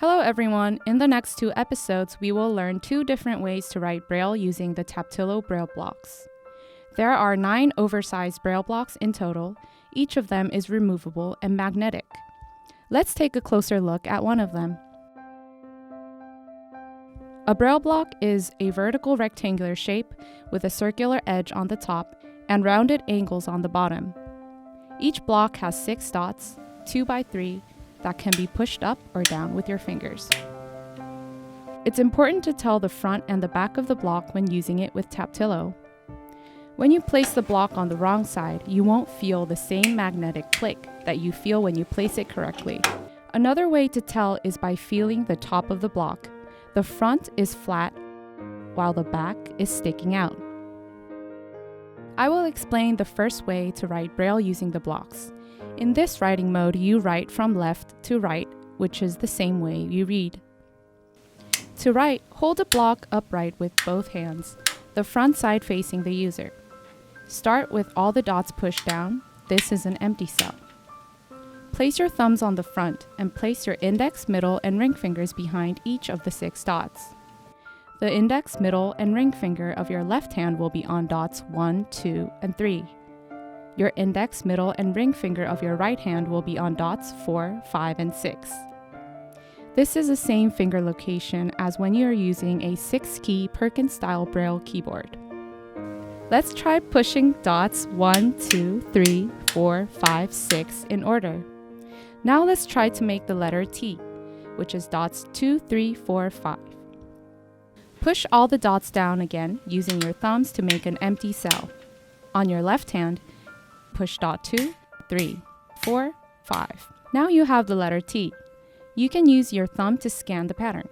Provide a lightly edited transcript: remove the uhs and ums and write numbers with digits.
Hello everyone! In the next 2 episodes, we will learn 2 different ways to write Braille using the Taptilo Braille Blocks. There are 9 oversized Braille blocks in total. Each of them is removable and magnetic. Let's take a closer look at one of them. A Braille block is a vertical rectangular shape with a circular edge on the top and rounded angles on the bottom. Each block has 6 dots, 2 by 3, that can be pushed up or down with your fingers. It's important to tell the front and the back of the block when using it with Taptilo. When you place the block on the wrong side, you won't feel the same magnetic click that you feel when you place it correctly. Another way to tell is by feeling the top of the block. The front is flat, while the back is sticking out. I will explain the first way to write Braille using the blocks. In this writing mode, you write from left to right, which is the same way you read. To write, hold a block upright with both hands, the front side facing the user. Start with all the dots pushed down. This is an empty cell. Place your thumbs on the front and place your index, middle, and ring fingers behind each of the 6 dots. The index, middle, and ring finger of your left hand will be on dots 1, 2, and 3. Your index, middle, and ring finger of your right hand will be on dots 4, 5, and 6. This is the same finger location as when you are using a 6-key Perkins-style Braille keyboard. Let's try pushing dots 1, 2, 3, 4, 5, 6 in order. Now let's try to make the letter T, which is dots 2, 3, 4, 5. Push all the dots down again using your thumbs to make an empty cell. On your left hand, push dot 2, 3, 4, 5. Now you have the letter T. You can use your thumb to scan the pattern.